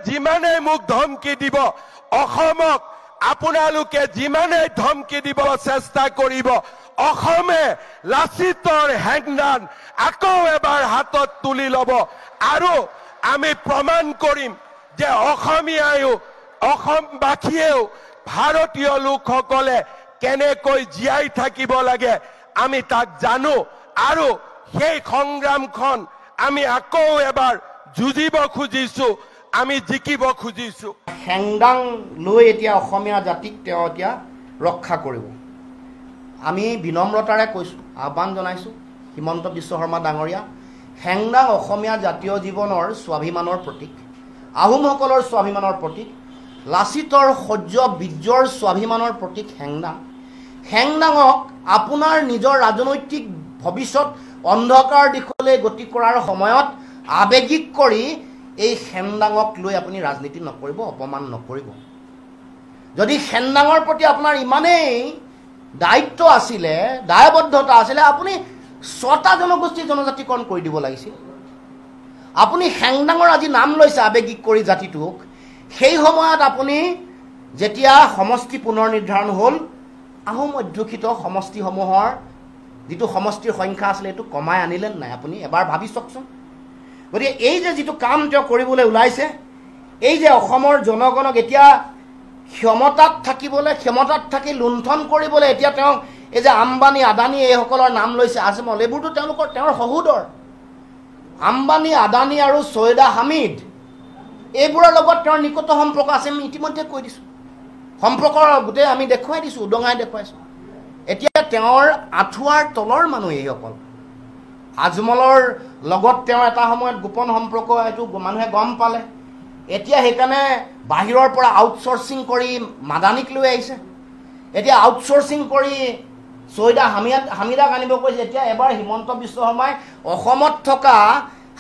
যিমানে মোক ধমকি দিব অসমক আপোনালোকে যিমানে ধমকি দিব চেষ্টা কৰিব অসমে লাচিতৰ হেংদান আকৌ এবাৰ হাতত তুলি ল'ব আৰু আমি প্ৰমাণ কৰিম যে অসমীয়ায়ো অসমবাসীয়েও ভাৰতীয় লোকসকলে কেনেকৈ জীয়াই থাকিব লাগে আমি তাক জানো আৰু সেই সংগ্ৰামখন আমি আকৌ এবাৰ যুঁজিব খুজিছো আমি জিকিব খুজিছো হেংদাং লৈ এতিয়া অসমীয়া জাতিক তেওঁ এতিয়া ৰক্ষা কৰিব আমি বিনম্ৰতাৰে কৈছো আহ্বান জনাইছো হিমন্ত বিশ্ব শৰ্মা ডাঙৰীয়া হেংদাং অসমীয়া জাতীয় জীৱনৰ স্বাভিমানৰ প্ৰতীক আহোমসকলৰ স্বাভিমানৰ প্ৰতীক লাচিতৰ শৌৰ্য বীৰ্যৰ স্বাভিমানৰ প্ৰতীক হেংদাঙক আপোনাৰ নিজৰ ৰাজনৈতিক ভৱিষ্যত অন্ধকাৰ দিশলৈ গতি কৰাৰ সময়ত আবেগিক কৰি এই হেংদাঙক লৈ আপুনি ৰাজনীতি নকৰিব অপমান নকৰিব যদি হেংদাঙৰ প্ৰতি আপোনাৰ ইমানেই দায়িত্ব আছিলে দায়বদ্ধতা আছিলে আপুনি 6টা জনগোষ্ঠী জনজাতিকৰণ কৰি দিব লাগিছিল আপুনি হেংদাঙৰ আজি নাম লৈছে আবেগিক কৰি জাতিটোক সেই সময়ত আপুনি যেতিয়া সমষ্টি পুনৰ নিৰ্ধাৰণ হ'ল আহোম অধ্যুষিত সমষ্টিসমূহৰ যিটো সমষ্টিৰ সংখ্যা আছিলে এইটো কমাই আনিলে নাই আপুনি এবাৰ ভাবি চাওকচোন গতিকে এই যে যিটো কাম তেওঁ কৰিবলৈ ওলাইছে এই যে অসমৰ জনগণক এতিয়া ক্ষমতাত থাকি লুণ্ঠন কৰিবলৈ এতিয়া তেওঁ এই যে আম্বানী আদানী এইসকলৰ নাম লৈছে আজমল এইবোৰতো তেওঁৰ সহোদৰ আম্বানী আদানী আৰু ছৈয়দা হামিদ এইবোৰৰ লগত তেওঁৰ নিকট সম্পৰ্ক আছে আমি ইতিমধ্যে কৈ দিছোঁ সম্পৰ্কৰ গোটেই আমি দেখুৱাই দিছোঁ উদঙাই দেখুৱাইছোঁ এতিয়া তেওঁৰ আঁঠুৱাৰ তলৰ মানুহ এইসকল আজমলৰ লগত তেওঁ এটা সময়ত গোপন সম্পৰ্ক এইটো মানুহে গম পালে এতিয়া সেইকাৰণে বাহিৰৰ পৰা আউটচোৰ্চিং কৰি মাদানীক লৈ আহিছে এতিয়া আউটচোৰ্চিং কৰি ছৈয়দা হামিদাক আনিব কৈছে এতিয়া এবাৰ হিমন্ত বিশ্ব শৰ্মাই অসমত থকা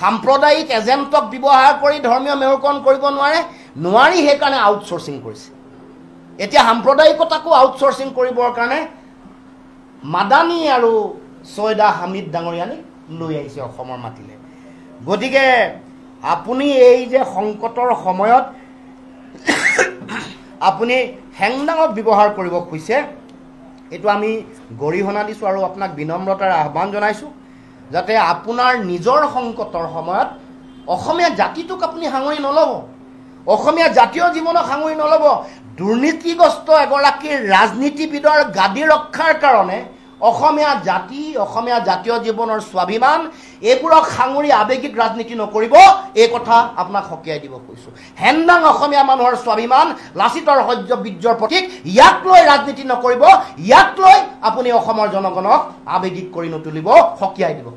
সাম্প্ৰদায়িক এজেণ্টক ব্যৱহাৰ কৰি ধৰ্মীয় মেৰুকৰণ কৰিব নোৱাৰি সেইকাৰণে আউটচোৰ্চিং কৰিছে এতিয়া সাম্প্ৰদায়িকতাকো আউটচোৰ্চিং কৰিবৰ কাৰণে মাদানী আৰু ছৈয়দা হামিদ ডাঙৰীয়ানীক লৈ আহিছে অসমৰ মাটিলে গতিকে আপুনি এই যে সংকটৰ সময়ত আপুনি হেংদাঙক ব্যৱহাৰ কৰিব খুজিছে এইটো আমি গৰিহণা দিছোঁ আৰু আপোনাক বিনম্ৰতাৰে আহ্বান জনাইছোঁ যাতে আপোনাৰ নিজৰ সংকটৰ সময়ত অসমীয়া জাতিটোক আপুনি সাঙুৰি নল'ব অসমীয়া জাতীয় জীৱনক সাঙুৰি নল'ব দুৰ্নীতিগ্ৰস্ত এগৰাকী ৰাজনীতিবিদৰ গাদী ৰক্ষাৰ কাৰণে অসমীয়া জাতীয় জীৱনৰ স্বাভিমান এইবোৰক সাঙুৰি আবেগিক ৰাজনীতি নকৰিব এই কথা আপোনাক সকীয়াই দিব কৈছোঁ হেংদাং অসমীয়া মানুহৰ স্বাভিমান লাচিতৰ শৌৰ্য বীৰ্যৰ প্ৰতীক ইয়াক লৈ ৰাজনীতি নকৰিব ইয়াক লৈ আপুনি অসমৰ জনগণক আবেগিক কৰি নুতুলিব সকীয়াই দিব